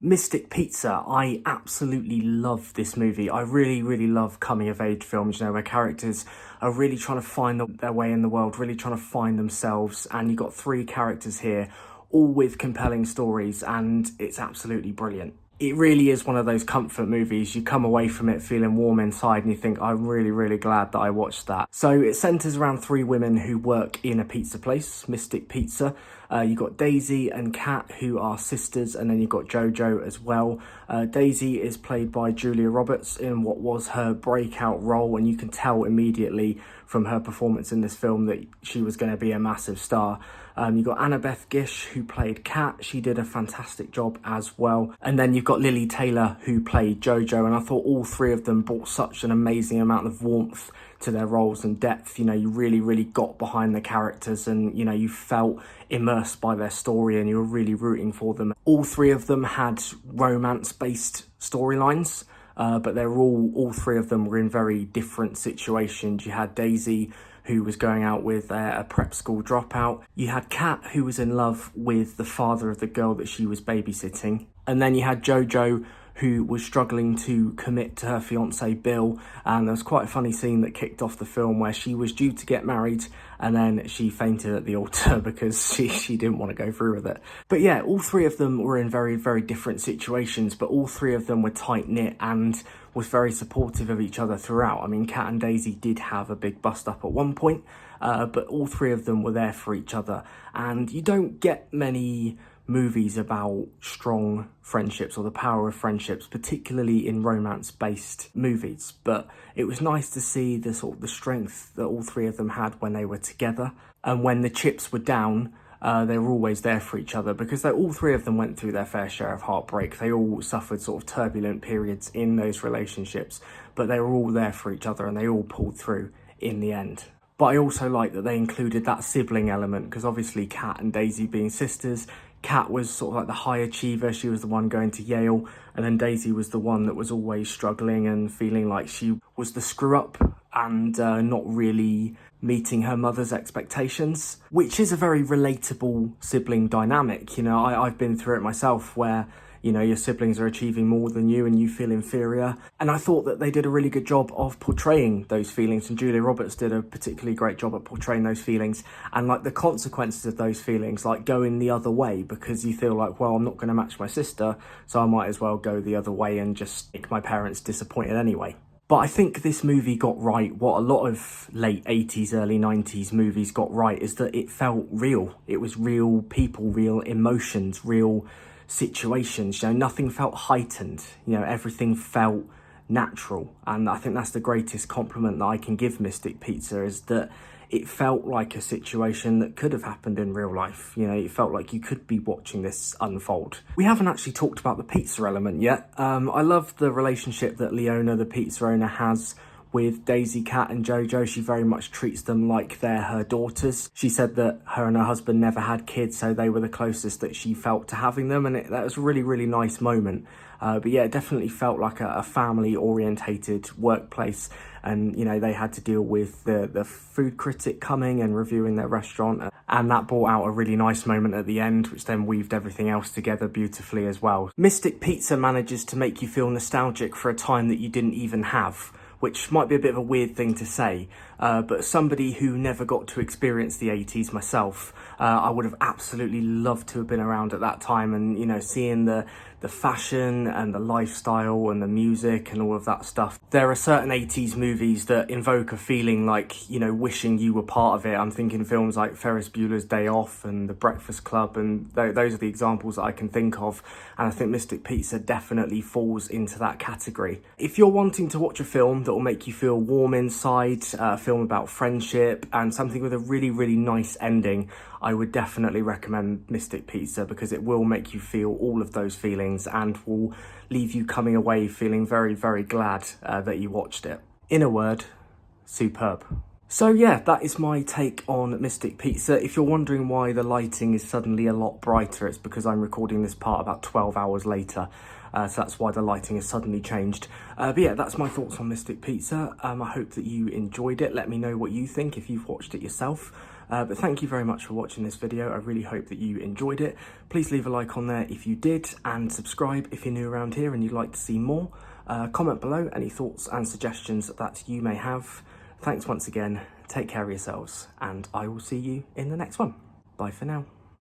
Mystic Pizza, I absolutely love this movie. I really, really love coming of age films, where characters are really trying to find their way in the world, really trying to find themselves. And you've got three characters here, all with compelling stories, and it's absolutely brilliant. It really is one of those comfort movies. You come away from it feeling warm inside and you think, I'm really, really glad that I watched that. So it centres around three women who work in a pizza place, Mystic Pizza. You've got Daisy and Kat, who are sisters, and then you've got Jojo as well. Daisy is played by Julia Roberts in what was her breakout role, and you can tell immediately from her performance in this film that she was going to be a massive star. You've got Annabeth Gish, who played Kat. She did a fantastic job as well. And then you've got Lily Taylor, who played Jojo. And I thought all three of them brought such an amazing amount of warmth to their roles and depth. You know, you really, really got behind the characters and, you know, you felt immersed by their story and you were really rooting for them. All three of them had romance-based storylines. But they're all three of them were in very different situations. You had Daisy, who was going out with a prep school dropout. You had Kat, who was in love with the father of the girl that she was babysitting. And then you had Jojo, who was struggling to commit to her fiance Bill, and there was quite a funny scene that kicked off the film where she was due to get married and then she fainted at the altar because she didn't want to go through with it. But yeah, all three of them were in very, very different situations, but all three of them were tight-knit and was very supportive of each other throughout. I mean, Kat and Daisy did have a big bust up at one point, but all three of them were there for each other. And you don't get many movies about strong friendships or the power of friendships, particularly in romance-based movies. But it was nice to see the sort of the strength that all three of them had when they were together. And when the chips were down, they were always there for each other because all three of them went through their fair share of heartbreak. They all suffered sort of turbulent periods in those relationships, but they were all there for each other and they all pulled through in the end. But I also like that they included that sibling element because obviously Kat and Daisy being sisters, Kat was sort of like the high achiever. She was the one going to Yale, and then Daisy was the one that was always struggling and feeling like she was the screw up and not really meeting her mother's expectations, which is a very relatable sibling dynamic. You know, I've been through it myself where, you know, your siblings are achieving more than you and you feel inferior. And I thought that they did a really good job of portraying those feelings, and Julia Roberts did a particularly great job at portraying those feelings and like the consequences of those feelings, like going the other way because you feel like, well, I'm not going to match my sister, so I might as well go the other way and just make my parents disappointed anyway. But I think this movie got right what a lot of late 80s, early 90s movies got right, is that it felt real. It was real people, real emotions, real situations. You know, nothing felt heightened. You know, everything felt natural. And I think that's the greatest compliment that I can give Mystic Pizza, is that it felt like a situation that could have happened in real life. You know, it felt like you could be watching this unfold. We haven't actually talked about the pizza element yet. I love the relationship that Leona, the pizza owner, has with Daisy, Kat and Jojo. She very much treats them like they're her daughters. She said that her and her husband never had kids, so they were the closest that she felt to having them, and that was a really, really nice moment. But yeah, it definitely felt like a family-orientated workplace, and you know, they had to deal with the food critic coming and reviewing their restaurant, and that brought out a really nice moment at the end, which then weaved everything else together beautifully as well. Mystic Pizza manages to make you feel nostalgic for a time that you didn't even have, which might be a bit of a weird thing to say, but somebody who never got to experience the 80s myself, I would have absolutely loved to have been around at that time, and you know, seeing the fashion and the lifestyle and the music and all of that stuff. There are certain 80s movies that invoke a feeling like, you know, wishing you were part of it. I'm thinking films like Ferris Bueller's Day Off and The Breakfast Club, and those are the examples that I can think of, and I think Mystic Pizza definitely falls into that category. If you're wanting to watch a film that will make you feel warm inside, a film about friendship and something with a really, really nice ending, I would definitely recommend Mystic Pizza because it will make you feel all of those feelings and will leave you coming away feeling very, very glad that you watched it. In a word, superb. So yeah, that is my take on Mystic Pizza. If you're wondering why the lighting is suddenly a lot brighter, it's because I'm recording this part about 12 hours later. So that's why the lighting has suddenly changed. But yeah, that's my thoughts on Mystic Pizza. I hope that you enjoyed it. Let me know what you think if you've watched it yourself. But thank you very much for watching this video. I really hope that you enjoyed it. Please leave a like on there if you did, and subscribe if you're new around here and you'd like to see more. Comment below any thoughts and suggestions that you may have. Thanks once again, take care of yourselves, and I will see you in the next one. Bye for now.